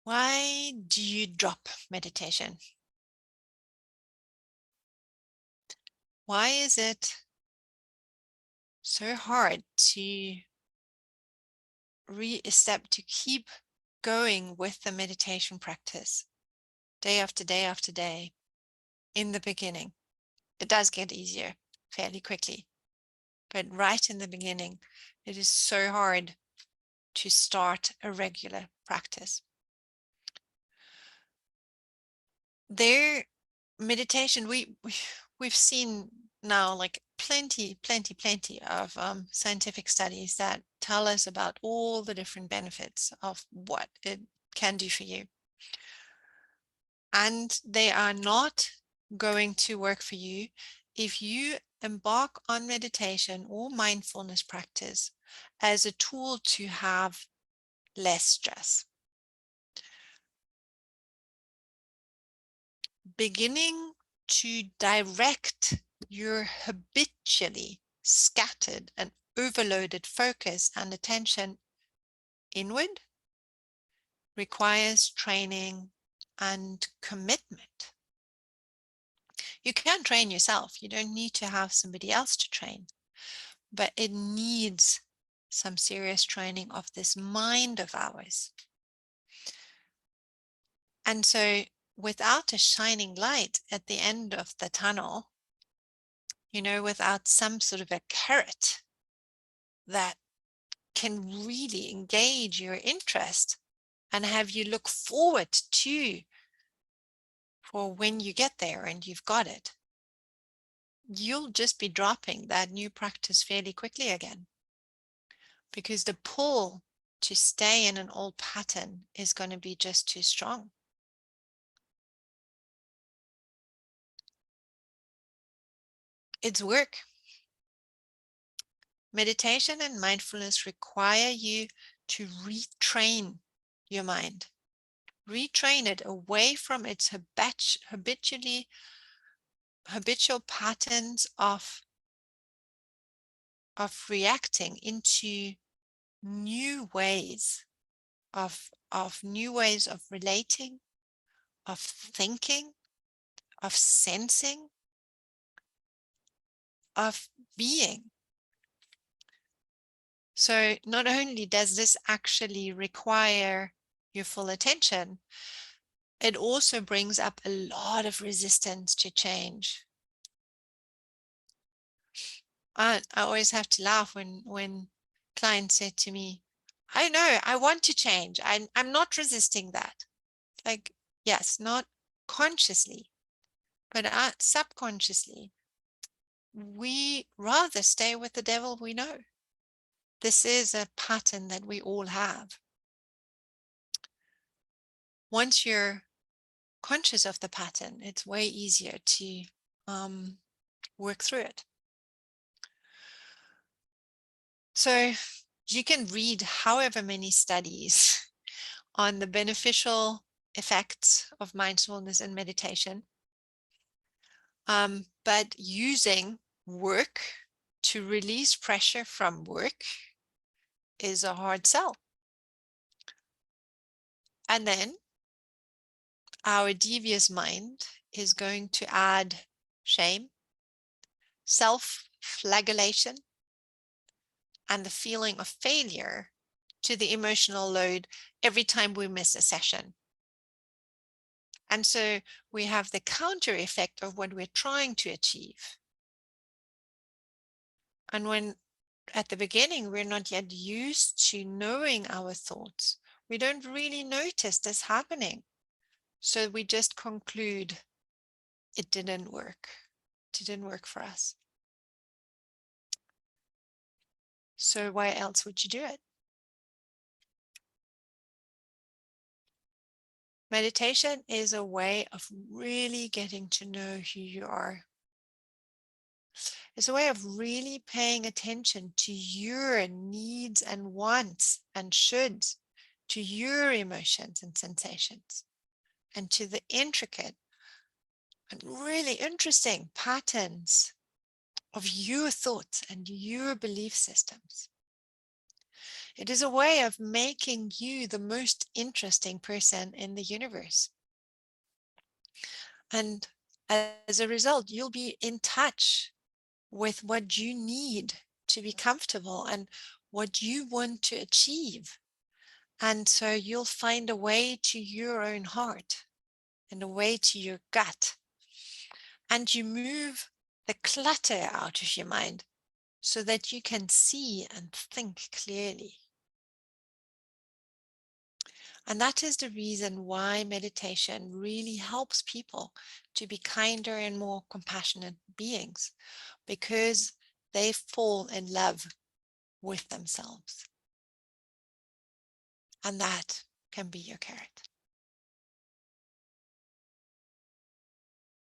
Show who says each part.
Speaker 1: Why do you drop meditation? Why is it so hard to to keep going with the meditation practice day after day after day in the beginning? It does get easier fairly quickly, but right in the beginning, it is so hard to start a regular practice. Their meditation, we've seen now like plenty of scientific studies that tell us about all the different benefits of what it can do for you. And they are not going to work for you if you embark on meditation or mindfulness practice as a tool to have less stress. Beginning to direct your habitually scattered and overloaded focus and attention inward requires training and commitment. You can train yourself. You don't need to have somebody else to train, but it needs some serious training of this mind of ours. And so without a shining light at the end of the tunnel, without some sort of a carrot that can really engage your interest and have you look forward to for when you get there and you've got it, you'll just be dropping that new practice fairly quickly again, because the pull to stay in an old pattern is going to be just too strong. It's work. Meditation and mindfulness require you to retrain your mind. Retrain it away from its habitual patterns of reacting into new ways new ways of relating, of thinking, of sensing, of being. So not only does this actually require your full attention, it also brings up a lot of resistance to change. I always have to laugh when clients say to me, I know, I want to change. I'm not resisting that. Like, yes, not consciously, but subconsciously, we rather stay with the devil we know. This is a pattern that we all have. Once you're conscious of the pattern, it's way easier to work through it. So you can read however many studies on the beneficial effects of mindfulness and meditation, but using work to release pressure from work is a hard sell. And then our devious mind is going to add shame, self-flagellation, and the feeling of failure to the emotional load every time we miss a session. And so we have the counter effect of what we're trying to achieve. And when at the beginning, we're not yet used to knowing our thoughts, we don't really notice this happening. So we just conclude it didn't work. It didn't work for us. So why else would you do it? Meditation is a way of really getting to know who you are. It's a way of really paying attention to your needs and wants and shoulds, to your emotions and sensations, and to the intricate and really interesting patterns of your thoughts and your belief systems. It is a way of making you the most interesting person in the universe. And as a result, you'll be in touch with what you need to be comfortable and what you want to achieve. And so you'll find a way to your own heart and a way to your gut. And you move the clutter out of your mind so that you can see and think clearly. And that is the reason why meditation really helps people to be kinder and more compassionate beings, because they fall in love with themselves. And that can be your carrot.